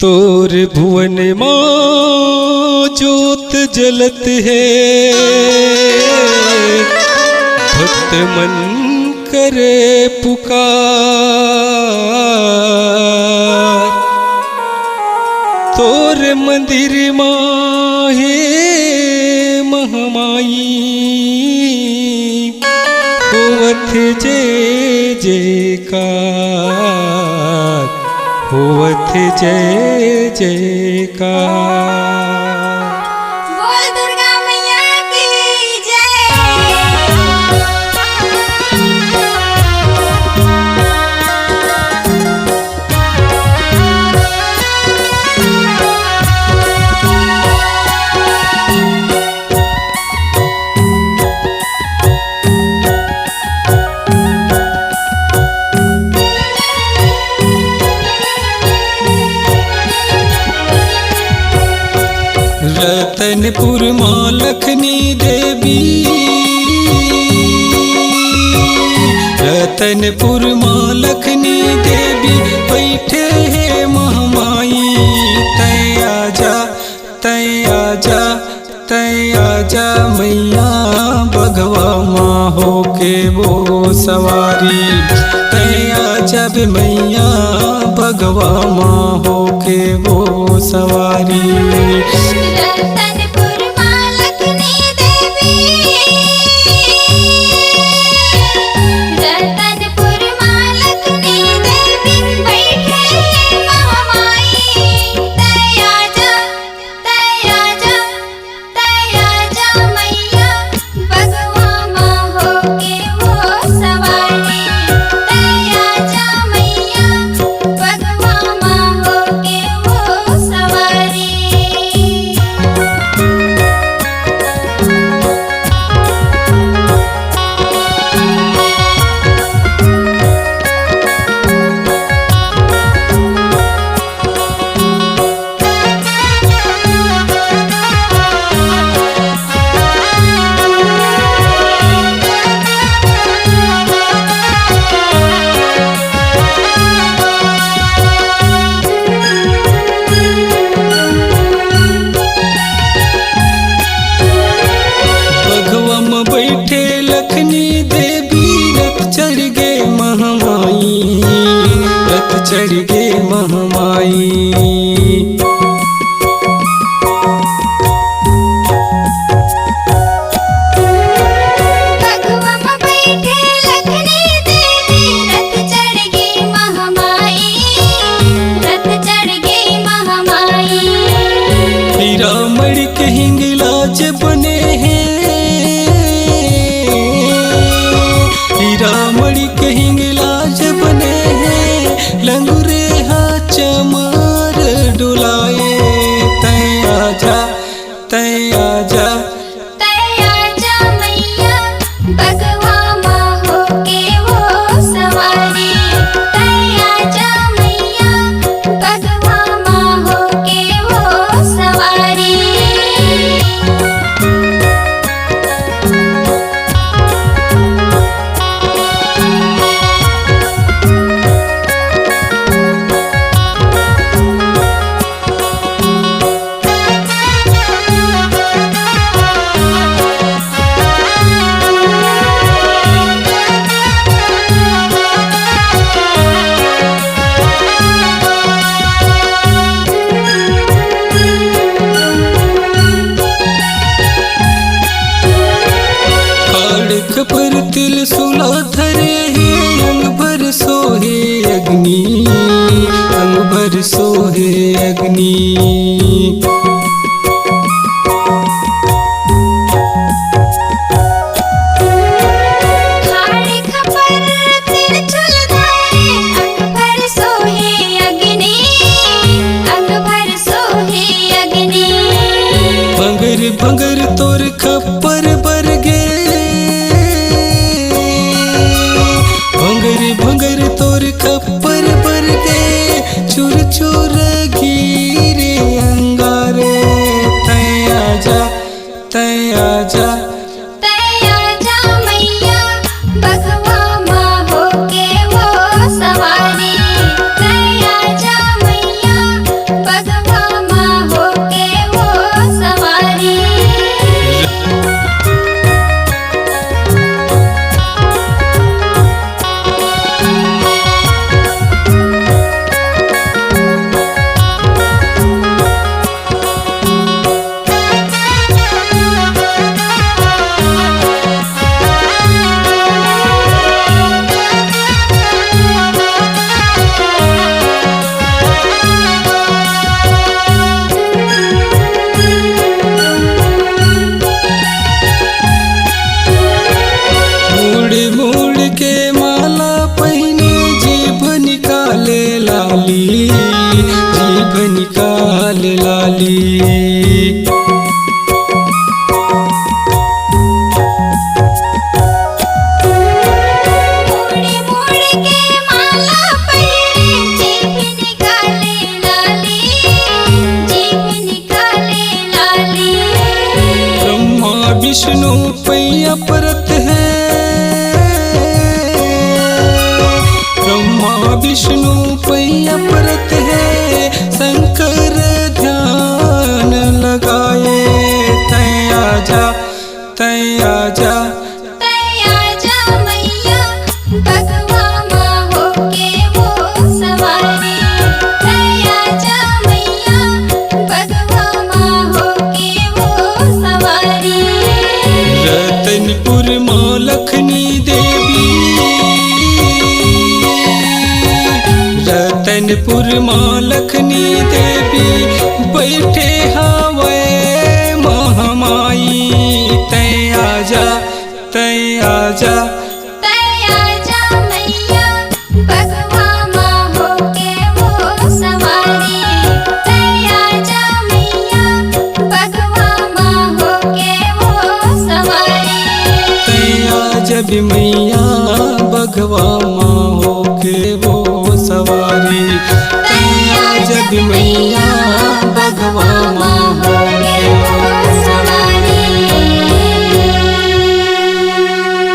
तोर भुवन माँ ज्योत जलत है, भक्त मन करे पुकार। तोर मंदिर माँ है महामाई, होवत जय जयकार, होवत जय जयकार। बोल दुर्गा मैया की जय। रतनपुर माँ लखनी देवी, रतनपुर माँ लखनी देवी बैठे है महामाई। तय आजा तय आजा तय आजा मैया, बघवा माँ होके वो सवारी। तय आजा बे मैया, बघवा माँ होके वो सवारी। रतनपुर माँ लखनी देवी, रतनपुर माँ लखनी देवी बैठे महामाई। तय आजा मैया, बघवा माँ होके वो सवारी। तय आजा मैया, बघवा माँ होके वो सवारी। बघवा में बैठे लखनी देवी, रथ चढ़ गे महामाई, रथ चढ़ गे महामाई। बघवा में बैठे लखनी देवी, रथ चढ़ गई महामाई, रथ चढ़ गई महामाई। हीरा मणि के हिंगलाज बने हैं, हीरा मणि के हिंगलाज बने हैं। लंगुरे हा चमार डुलाए। तय आजा तय आजा तय आजा मैया, बघवा माँ होके वो सवारी। तय आजा मैया, बघवा माँ होके वो सवारी। खड़क पर तिल सुला धरे है, अंग भर सोहे अग्नि, अंग भर सोहे अग्नि। खाड़े खपर तिरछुल धारे, अंग भर सोहे अग्नि, अंग भर सोहे अग्नि। भंगर भंगर तोर खप्पर बर गे, भंगर भंगर तोर खप्पर बर गे। चुर चुर गिरे अंगारे। तय आजा तय आजा तय आजा मैया, बघवा माँ होके वो सवारी। तय आजा मैया, लाली। मोड़ मोड़ के माला पहिरे, जीभ निकाले लाली, जीभ निकाले लाली। ब्रह्मा विष्णु पैया परत है, ब्रह्मा विष्णु पैया परत है, शंकर ध्यान लगाए। तय आजा तय आजा तैया जा मैया, भगवा माँ होके वो सवारी। तैया जा मैया, भगवा माँ होके वो सवारी। रतनपुर माँ लखनी देवी, रतनपुर माँ लखनी देवी बैठे हवे महामाई। तय आजा तय आजा तैया जा मैया, भगवा माँ होके वो सवारी। तैया जा मैया, भगवा माँ होके वो सवारी। तय आजा भी मैया भगवा माँ